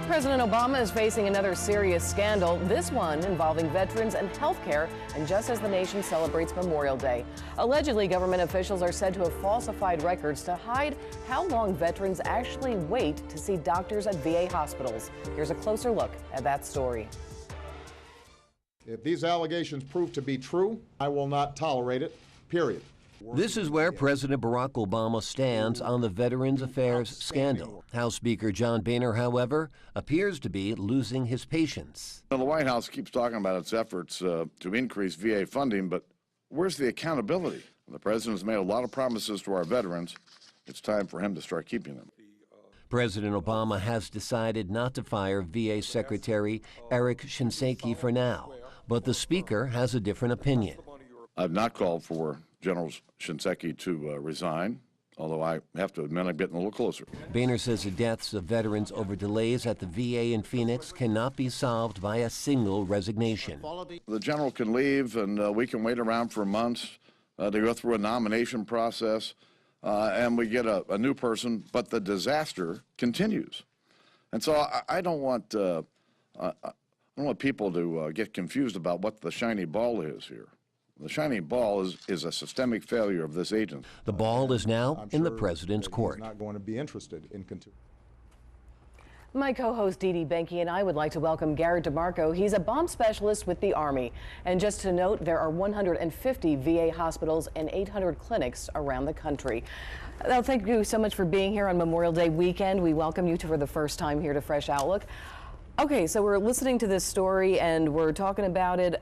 President Obama is facing another serious scandal, this one involving veterans and health care, and just as the nation celebrates Memorial Day. Allegedly, government officials are said to have falsified records to hide how long veterans actually wait to see doctors at VA hospitals. Here's a closer look at that story. If these allegations prove to be true, I will not tolerate it, period. This is where President Barack Obama stands on the Veterans Affairs scandal. House Speaker John Boehner, however, appears to be losing his patience. The White House keeps talking about its efforts to increase VA funding, but where's the accountability? The president has made a lot of promises to our veterans. It's time for him to start keeping them. President Obama has decided not to fire VA Secretary Eric Shinseki for now, but the Speaker has a different opinion. I've not called for General Shinseki to resign, although I have to admit I'm getting a little closer. Boehner says the deaths of veterans over delays at the VA in Phoenix cannot be solved by a single resignation. The general can leave, and we can wait around for months to go through a nomination process, and we get a new person, but the disaster continues. And so I don't want people to get confused about what the shiny ball is here. The shiny ball is a systemic failure of this agency. The ball is now in the president's court. He's not going to be interested in continuing. My co-host Dee Dee Benkie and I would like to welcome Garrett DiMarco. He's a bomb specialist with the Army. And just to note, there are 150 VA hospitals and 800 clinics around the country. Well, thank you so much for being here on Memorial Day weekend. We welcome you for the first time here to Fresh Outlook. Okay, so we're listening to this story and we're talking about it.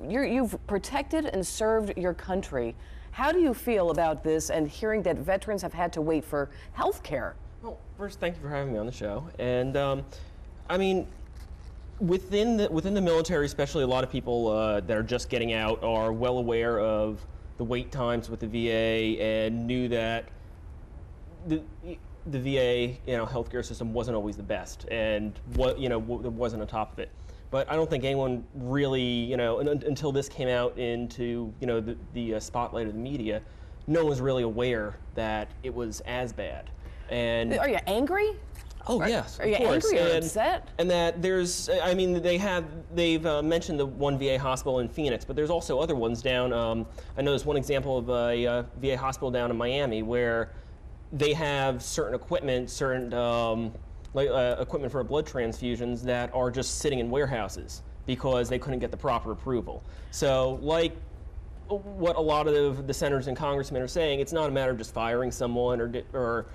You've protected and served your country. How do you feel about this and hearing that veterans have had to wait for health care? Well, first, thank you for having me on the show. And I mean, within the military, especially a lot of people that are just getting out are well aware of the wait times with the VA and knew that the VA, healthcare system wasn't always the best, and wasn't on top of it. But I don't think anyone really, until this came out into, the spotlight of the media, no one was really aware that it was as bad. And are you angry? Oh yes, are you angry or upset? And that there's, I mean, they've mentioned the one VA hospital in Phoenix, but there's also other ones down. I know there's one example of a VA hospital down in Miami where they have certain equipment, equipment for blood transfusions that are just sitting in warehouses because they couldn't get the proper approval. So, like what a lot of the senators and congressmen are saying, it's not a matter of just firing someone or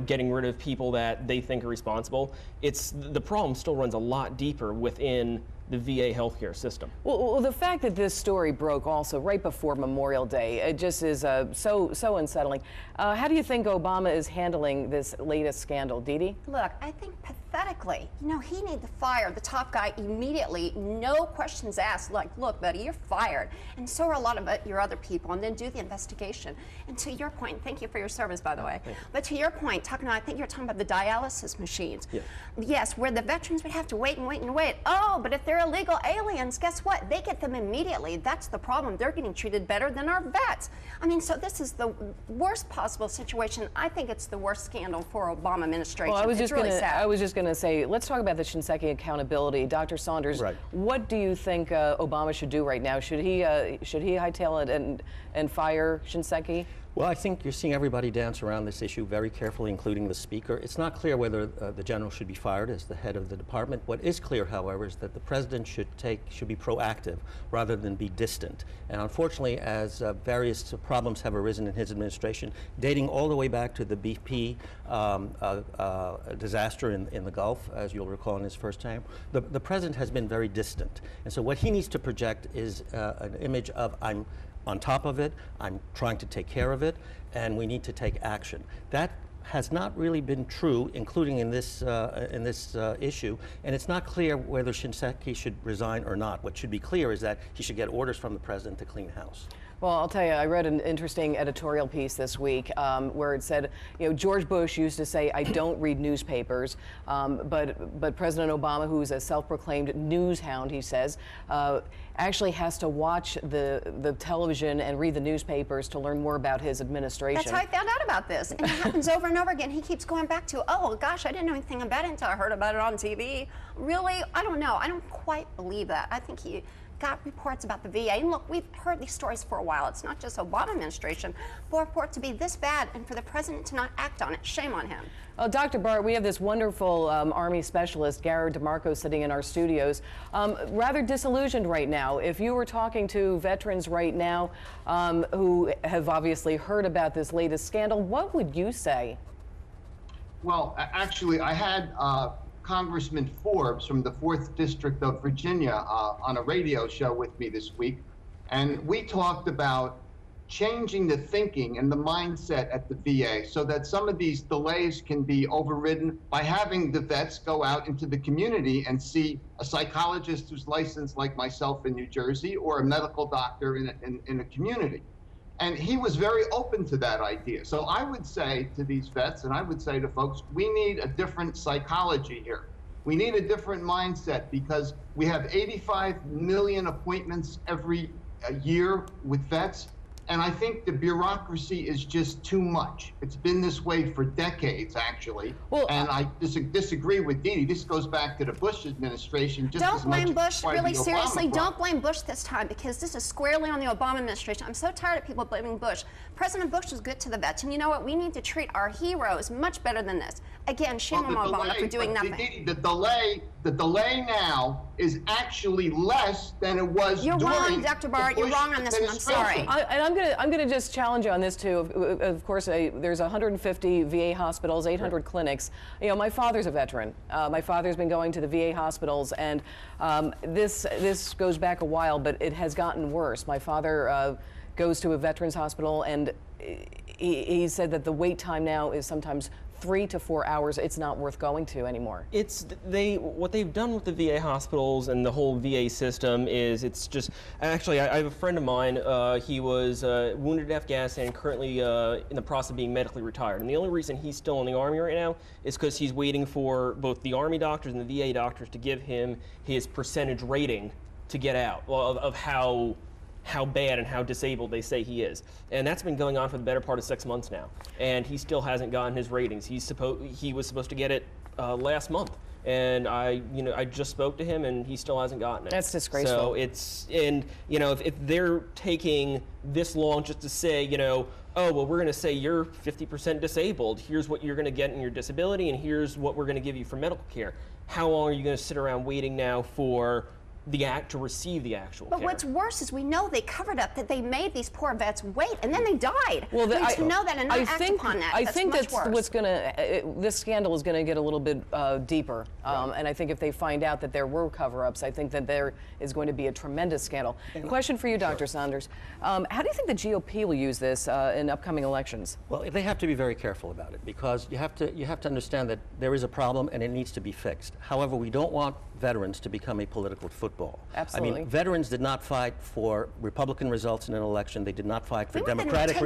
getting rid of people that they think are responsible. It's the problem still runs a lot deeper within the VA healthcare system. Well, the fact that this story broke also right before Memorial Day, it just is so unsettling. How do you think Obama is handling this latest scandal, Dee Dee? Look, I think pathetically, he needed to fire the top guy immediately, no questions asked, like, look, buddy, you're fired. And so are a lot of your other people, and then do the investigation. And to your point, thank you for your service, by the way, but to your point, I think you're talking about the dialysis machines. Yeah. Yes, where the veterans would have to wait and wait and wait. Oh, but if they're illegal aliens, guess what? They get them immediately. That's the problem. They're getting treated better than our vets. I mean, so this is the worst possible situation. I think it's the worst scandal for Obama administration. Well, I was just really going to say, let's talk about the Shinseki accountability. Dr. Sanders, what do you think Obama should do right now? Should he hightail it and fire Shinseki? Well, I think you're seeing everybody dance around this issue very carefully, including the Speaker. It's not clear whether the general should be fired as the head of the department. What is clear, however, is that the president should be proactive rather than be distant. And unfortunately, as various problems have arisen in his administration, dating all the way back to the BP disaster in the Gulf, as you'll recall in his first time, the president has been very distant. And so what he needs to project is an image of, I'm on top of it, I'm trying to take care of it, and we need to take action. That has not really been true, including in this issue, and it's not clear whether Shinseki should resign or not. What should be clear is that he should get orders from the president to clean house. Well, I'll tell you, I read an interesting editorial piece this week where it said, George Bush used to say, "I don't read newspapers," but President Obama, who's a self-proclaimed news hound, he says, actually has to watch the television and read the newspapers to learn more about his administration. That's how I found out about this, and it happens over and over again. He keeps going back to, oh gosh, I didn't know anything about it until I heard about it on TV. Really? I don't know. I don't quite believe that. I think he got reports about the VA. And look, we've heard these stories for a while. It's not just Obama administration. For a report to be this bad and for the president to not act on it, shame on him. Dr. Bart, we have this wonderful Army specialist, Garrett DiMarco, sitting in our studios, rather disillusioned right now. If you were talking to veterans right now who have obviously heard about this latest scandal, what would you say? Well, actually, I had Congressman Forbes from the 4th District of Virginia on a radio show with me this week, and we talked about changing the thinking and the mindset at the VA so that some of these delays can be overridden by having the vets go out into the community and see a psychologist who's licensed like myself in New Jersey or a medical doctor in a community. And he was very open to that idea. So I would say to these vets, and I would say to folks, we need a different psychology here. We need a different mindset because we have 85 million appointments every year with vets. And I think the bureaucracy is just too much. It's been this way for decades, actually. Well, and I disagree with Dee Dee. This goes back to the Bush administration. Just don't as much blame Bush. Really, seriously, Obama don't blame Bush this time because this is squarely on the Obama administration. I'm so tired of people blaming Bush. President Bush was good to the vets, and you know what? We need to treat our heroes much better than this. Again, shame on Obama for doing nothing. The delay now is actually less than it was You're during wrong, Dr. Bart. You're wrong on this one. I'm sorry. And I'm going to just challenge you on this too. Of course, there's 150 VA hospitals, 800 clinics. My father's a veteran. My father's been going to the VA hospitals, and this goes back a while, but it has gotten worse. My father goes to a veterans hospital, and he said that the wait time now is sometimes 3 to 4 hours. It's not worth going to anymore. What they've done with the VA hospitals and the whole VA system is it's just, actually I have a friend of mine, he was wounded in Afghanistan and currently in the process of being medically retired. And the only reason he's still in the Army right now is because he's waiting for both the Army doctors and the VA doctors to give him his percentage rating to get out of how bad and how disabled they say he is. And that's been going on for the better part of 6 months now. And he still hasn't gotten his ratings. He was supposed to get it last month. And I just spoke to him and he still hasn't gotten it. That's disgraceful. So if they're taking this long just to say, oh, well, we're going to say you're 50% disabled. Here's what you're going to get in your disability and here's what we're going to give you for medical care. How long are you going to sit around waiting now for to receive the actual care? But what's worse is we know they covered up that they made these poor vets wait, and then they died. Well, to know that and not act upon that, I think that's much worse. This scandal is going to get a little bit deeper. And I think if they find out that there were cover-ups, I think that there is going to be a tremendous scandal. Question for you, Dr. Sanders. How do you think the GOP will use this in upcoming elections? Well, they have to be very careful about it because you have to understand that there is a problem and it needs to be fixed. However, we don't want veterans to become a political football. Absolutely. I mean, veterans did not fight for Republican results in an election. They did not fight for Democratic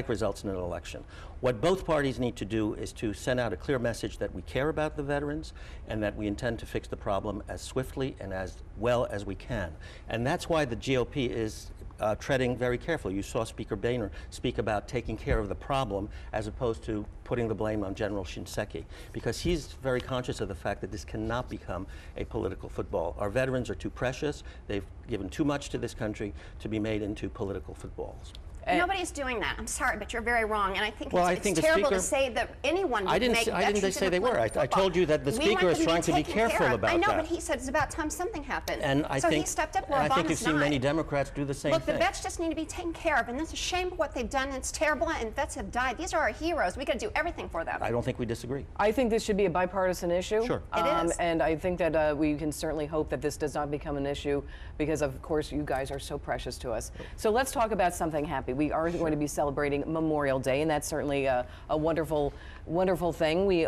results in an election. What both parties need to do is to send out a clear message that we care about the veterans and that we intend to fix the problem as swiftly and as well as we can. And that's why the GOP is treading very carefully. You saw Speaker Boehner speak about taking care of the problem as opposed to putting the blame on General Shinseki, because he's very conscious of the fact that this cannot become a political football. Our veterans are too precious. They've given too much to this country to be made into political footballs. Nobody's doing that. I'm sorry, but you're very wrong. And I think it's terrible to say that anyone would make veterans. I didn't say they were. I told you that the Speaker is trying to be careful about that. I know, but he said it's about time something happened. And he stepped up where Obama's not. I think you've seen many Democrats do the same thing. Look, the vets just need to be taken care of, and it's a shame what they've done. It's terrible, and vets have died. These are our heroes. We got to do everything for them. I don't think we disagree. I think this should be a bipartisan issue. Sure. It is. And I think that we can certainly hope that this does not become an issue because, of course, you guys are so precious to us. So let's talk about something happy. we are going to be celebrating Memorial Day, and that's certainly a wonderful, wonderful thing. We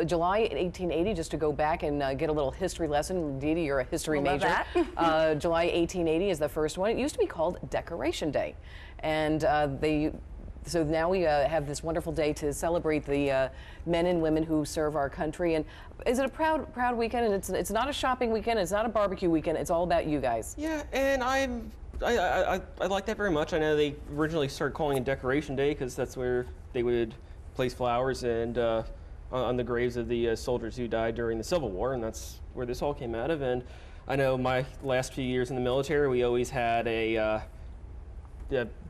July 1880, just to go back and get a little history lesson. Dee Dee, you're a history major. July 1880 is the first one. It used to be called Decoration Day, and so now we have this wonderful day to celebrate the men and women who serve our country. And is it a proud weekend? And it's not a shopping weekend. It's not a barbecue weekend. It's all about you guys. Yeah, and I like that very much. I know they originally started calling it Decoration Day because that's where they would place flowers and on the graves of the soldiers who died during the Civil War, and that's where this all came out of. And I know my last few years in the military, we always had a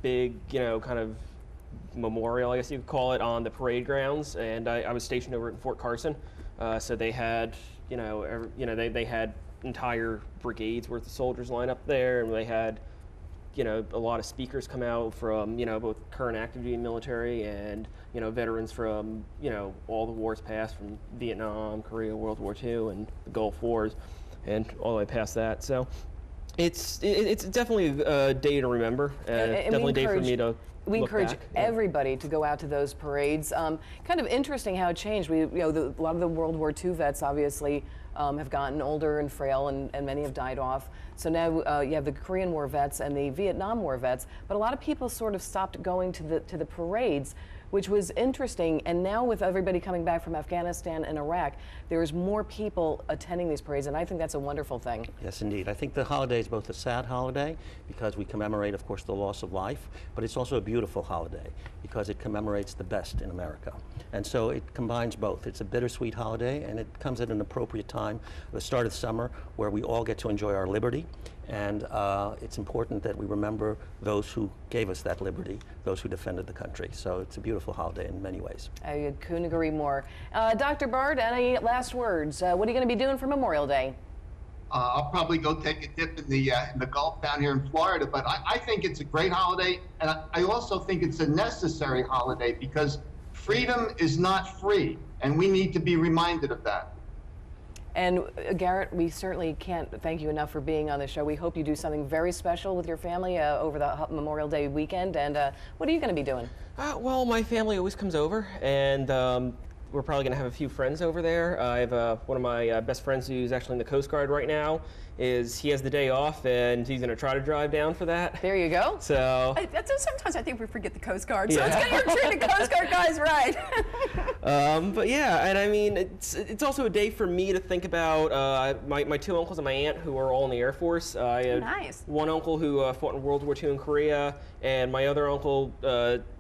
big, kind of memorial, I guess you could call it, on the parade grounds, and I was stationed over in Fort Carson, so they had, they had entire brigades worth of soldiers line up there, and they had, a lot of speakers come out from, both current active duty military and, veterans from, all the wars past, from Vietnam, Korea, World War II, and the Gulf Wars, and all the way past that. So it's definitely a day to remember, definitely a day for me to. We encourage everybody to go out to those parades. Kind of interesting how it changed. A lot of the World War II vets obviously have gotten older and frail, and many have died off. So now you have the Korean War vets and the Vietnam War vets, but a lot of people sort of stopped going to the parades, which was interesting. And now with everybody coming back from Afghanistan and Iraq, there's more people attending these parades, and I think that's a wonderful thing. Yes, indeed. I think the holiday is both a sad holiday because we commemorate, of course, the loss of life, but it's also a beautiful holiday because it commemorates the best in America. And so it combines both. It's a bittersweet holiday, and it comes at an appropriate time, the start of summer, where we all get to enjoy our liberty. And it's important that we remember those who gave us that liberty, those who defended the country. So it's a beautiful holiday in many ways. I couldn't agree more. Dr. Bard, any last words? What are you going to be doing for Memorial Day? I'll probably go take a dip in the Gulf down here in Florida, but I think it's a great holiday, and I also think it's a necessary holiday because freedom is not free, and we need to be reminded of that. And Garrett, we certainly can't thank you enough for being on the show. We hope you do something very special with your family over the Memorial Day weekend. And what are you going to be doing? Well, my family always comes over, and we're probably going to have a few friends over there. I have one of my best friends who's actually in the Coast Guard right now. He has the day off, and he's going to try to drive down for that. There you go. So sometimes I think we forget the Coast Guard. So it's going to treat the Coast Guard guys right. But yeah, and I mean, it's also a day for me to think about my two uncles and my aunt who are all in the Air Force. I have one uncle who fought in World War II in Korea, and my other uncle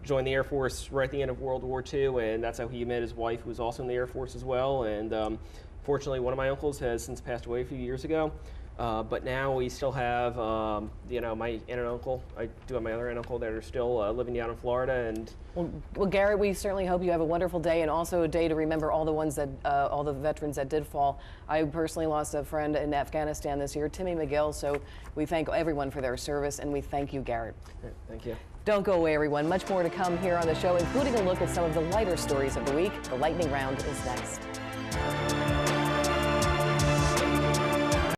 joined the Air Force right at the end of World War II, and that's how he met his wife, who was also in the Air Force as well. And fortunately, one of my uncles has since passed away a few years ago. But now we still have, my aunt and uncle. I do have my other aunt and uncle that are still living down in Florida. And well, Garrett, we certainly hope you have a wonderful day, and also a day to remember all the ones that, all the veterans that did fall. I personally lost a friend in Afghanistan this year, Timmy McGill. So we thank everyone for their service, and we thank you, Garrett. Thank you. Don't go away, everyone. Much more to come here on the show, including a look at some of the lighter stories of the week. The lightning round is next.